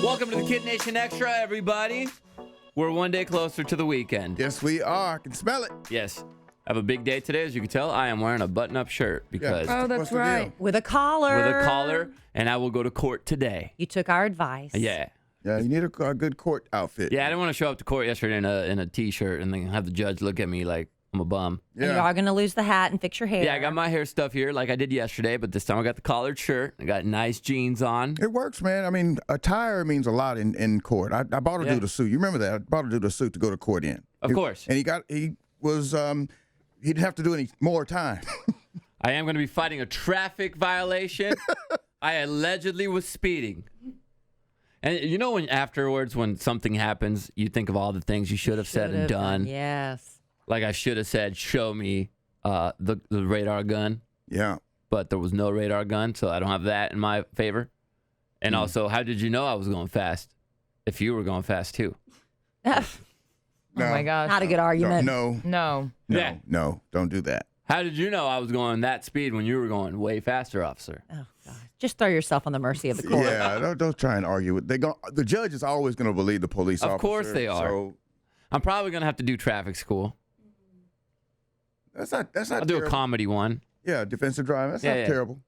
Welcome to the KiddNation Extra, everybody. We're one day closer to the weekend. Yes, we are. I can smell it. Yes. I have a big day today. As you can tell, I am wearing a button-up shirt because Oh, that's What's the right. deal? With a collar. with a collar, and I will go to court today. You took our advice. Yeah. Yeah, you need a good court outfit. Yeah, I didn't want to show up to court yesterday in a T-shirt and then have the judge look at me like I'm a bum. And you Yeah. are going to lose the hat and fix your hair. Yeah, I got my hair stuff here like I did yesterday, but this time I got the collared shirt. I got nice jeans on. It works, man. I mean, attire means a lot in court. I bought a dude a suit. You remember that? I bought a dude a suit to go to court in. Of course. And he didn't have to do any more time. I am going to be fighting a traffic violation. I allegedly was speeding. And you know when afterwards, when something happens, you think of all the things you should have said and done. Yes. Like I should have said, show me the radar gun. Yeah. But there was no radar gun, so I don't have that in my favor. And also, how did you know I was going fast if you were going fast too? No. Oh my gosh. Not a good argument. No. No. Yeah. No. Don't do that. How did you know I was going that speed when you were going way faster, officer? Oh, God. Just throw yourself on the mercy of the court. Yeah. Don't try and argue with. The judge is always going to believe the police officer. Of course they are. So I'm probably going to have to do traffic school. that's not I'll do a terrible. comedy one. Yeah, defensive driving. That's Yeah, not yeah. terrible.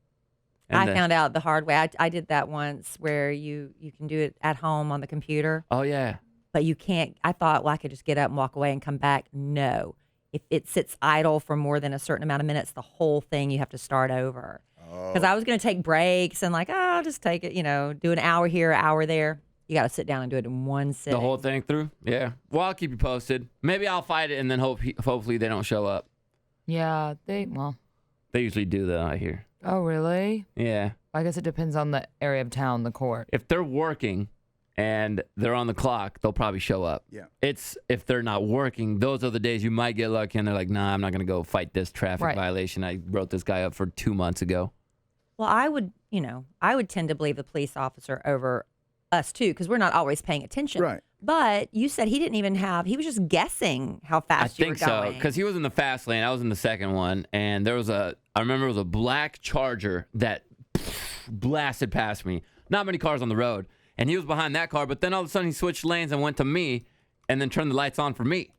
And I then- found out the hard way. I did that once where you can do it at home on the computer, Oh, yeah. but you can't. I thought, well, I could just get up and walk away and come back. No. If it sits idle for more than a certain amount of minutes, the whole thing you have to start over. Because I was going to take breaks and I'll just take it, do an hour here, an hour there. You got to sit down and do it in one sitting. The whole thing through? Yeah. Well, I'll keep you posted. Maybe I'll fight it and then hopefully they don't show up. Yeah, They usually do, though, I hear. Oh, really? Yeah. I guess it depends on the area of town, the court. If they're working and they're on the clock, they'll probably show up. Yeah. It's if they're not working, those are the days you might get lucky and they're like, nah, I'm not going to go fight this traffic Right. violation. I wrote this guy up for 2 months ago. Well, I would tend to believe the police officer over us too, because we're not always paying attention. Right. But you said he didn't even he was just guessing how I fast you were think so, going. because he was in the fast lane. I was in the second one, and I remember it was a black Charger that blasted past me. Not many cars on the road, and he was behind that car, but then all of a sudden he switched lanes and went to me and then turned the lights on for me.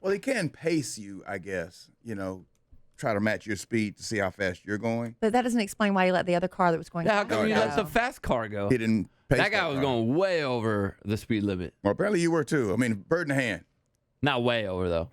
Well, he can pace you, I guess. Try to match your speed to see how fast you're going. But that doesn't explain why you let the other car that was going. Yeah, how faster come you no, let the fast car go? He didn't pace That guy was car. going way over the speed limit. Well, apparently you were too. I mean, bird in the hand. Not way over, though.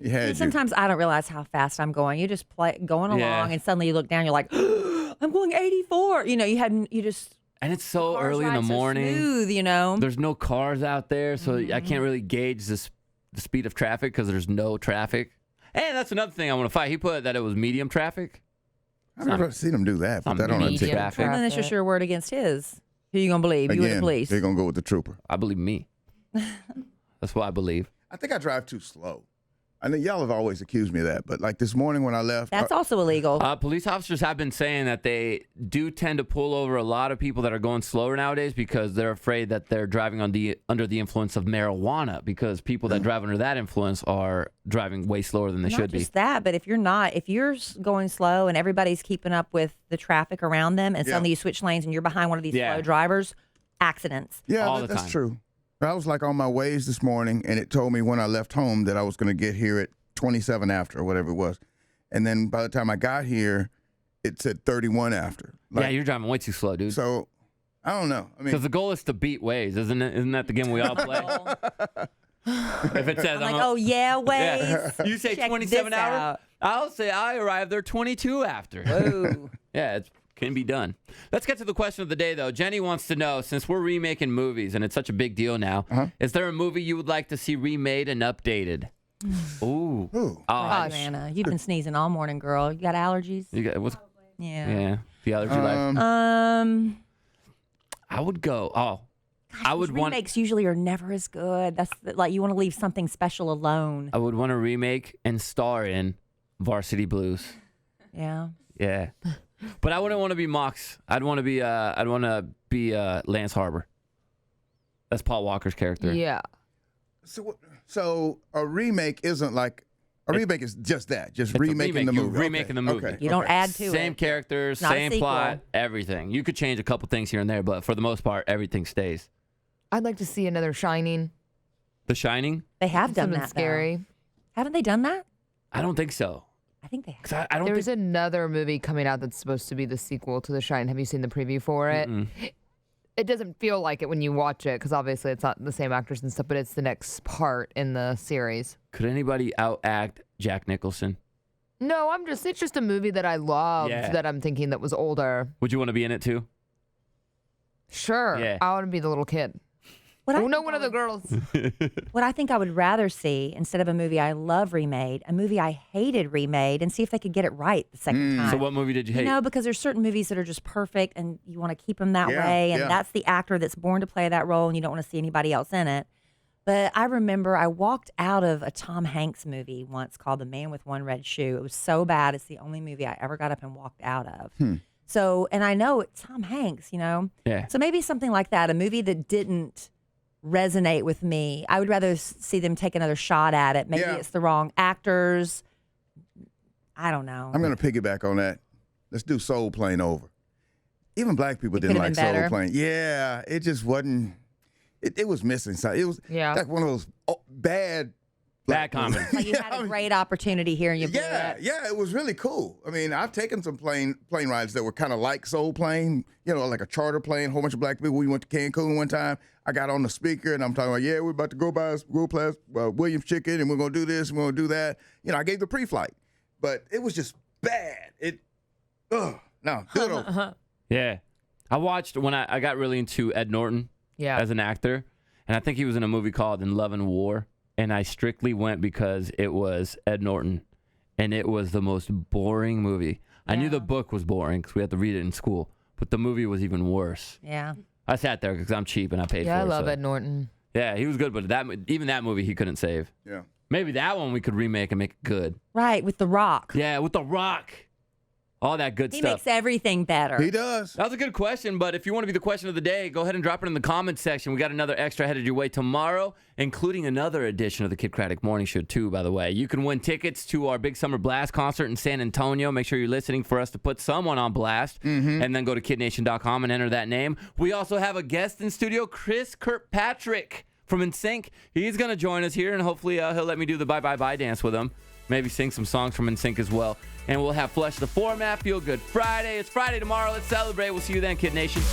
He had you. Sometimes I don't realize how fast I'm going. You just going along, Yeah. and suddenly you look down. You're like, I'm going 84. You just And it's so cars early in the ride so morning. smooth. There's no cars out there, so I can't really gauge the speed of traffic because there's no traffic. And that's another thing I want to fight. He put that it was medium traffic. I've never seen him do that. Put I'm that on a medium ticket. traffic. And then that's just your word against his. Who you gonna believe? You or the Again, police? they're going to go with the trooper. I believe me. That's what I believe. I think I drive too slow. I know y'all have always accused me of that, but like this morning when I left, That's also illegal. Police officers have been saying that they do tend to pull over a lot of people that are going slower nowadays because they're afraid that they're driving under the influence of marijuana, because people that drive under that influence are driving way slower than they Not should be. just that, but if you're going slow and everybody's keeping up with the traffic around them, and suddenly you switch lanes and you're behind one of these slow drivers, accidents. yeah, all the that's time. true. I was like on my ways this morning, and it told me when I left home that I was going to get here at 27 after or whatever it was. And then by the time I got here, it said 31 after. Yeah, you're driving way too slow, dude. So I don't know. I mean, Because the goal is to beat Waze, isn't it? Isn't that the game we all play? If it says I'm like, oh yeah, Waze. you say Check 27 this hours, out. I'll say I arrived there 22 after. Whoa. Yeah, it can be done. Let's get to the question of the day, though. Jenny wants to know, since we're remaking movies and it's such a big deal now, is there a movie you would like to see remade and updated? Ooh. Ooh. Oh, Savannah, you've been sneezing all morning, girl. You got allergies? you got, what's, Yeah. yeah, the allergy life. I would go. Oh, I would want. Remakes usually are never as good. That's like you want to leave something special alone. I would want to remake and star in Varsity Blues. Yeah. Yeah, but I wouldn't want to be Mox. I'd want to be. Lance Harbor. That's Paul Walker's character. Yeah. So a remake isn't like a remake is just that, just It's a remaking the remake. movie. You're remaking the movie. Okay. You don't add to Same it. characters, Not a same sequel. plot, everything. You could change a couple things here and there, but for the most part, everything stays. I'd like to see another Shining. The Shining? They have done Something that. scary. Though. Haven't they done that? I don't think so. I think they have. 'Cause I don't There's think. another movie coming out that's supposed to be the sequel to The Shining. Have you seen the preview for it? It doesn't feel like it when you watch it because obviously it's not the same actors and stuff, but it's the next part in the series. Could anybody outact Jack Nicholson? No, it's just a movie that I loved Yeah. that I'm thinking that was older. Would you want to be in it too? Sure. Yeah. I want to be the little kid. What I Oh, no, think one I of the would- girls. What I think I would rather see instead of a movie I love remade, a movie I hated remade, and see if they could get it right the second time. So what movie did you hate? You know, because there's certain movies that are just perfect, and you want to keep them that Yeah, way, and yeah. that's the actor that's born to play that role, and you don't want to see anybody else in it. But I remember I walked out of a Tom Hanks movie once called The Man with One Red Shoe. It was so bad; it's the only movie I ever got up and walked out of. So, and I know it's Tom Hanks, you know. Yeah. So maybe something like that, a movie that didn't resonate with me. I would rather see them take another shot at it. Maybe Yeah. it's the wrong actors. I don't know. I'm going to piggyback on that. Let's do Soul Plane over. Even black people didn't could've like been Soul better. Plane. Yeah, it just wasn't. It was missing something. It was Yeah. like one of those bad black comedy. movies. Like you had a great opportunity here and you blew Yeah, it. yeah, it was really cool. I mean, I've taken some plane rides that were kind of like Soul Plane, you know, like a charter plane, a whole bunch of black people. We went to Cancun one time. I got on the speaker and I'm talking about, yeah, we're about to go past Williams Chicken and we're going to do this and we're going to do that. You know, I gave the pre-flight, but it was just bad. No, do it over. Yeah. I watched when I got really into Ed Norton Yeah. as an actor, and I think he was in a movie called In Love and War, and I strictly went because it was Ed Norton, and it was the most boring movie. I knew the book was boring because we had to read it in school, but the movie was even worse. Yeah. I sat there because I'm cheap and I paid Yeah, for I it. love so- Ed Norton. Yeah, he was good, but even that movie he couldn't save. Yeah. Maybe that one we could remake and make it good. Right, with The Rock. Yeah, with The Rock. All that good He stuff. makes everything better. He does. That was a good question, but if you want to be the question of the day, go ahead and drop it in the comments section. We got another extra headed your way tomorrow, including another edition of the Kid Craddock Morning Show, too, by the way. You can win tickets to our Big Summer Blast concert in San Antonio. Make sure you're listening for us to put someone on blast, and then go to KiddNation.com and enter that name. We also have a guest in studio, Chris Kirkpatrick from NSYNC. He's going to join us here, and hopefully he'll let me do the Bye Bye Bye dance with him. Maybe sing some songs from NSYNC as well. And we'll have Flush the Format, Feel Good Friday. It's Friday tomorrow. Let's celebrate. We'll see you then, Kid Nation.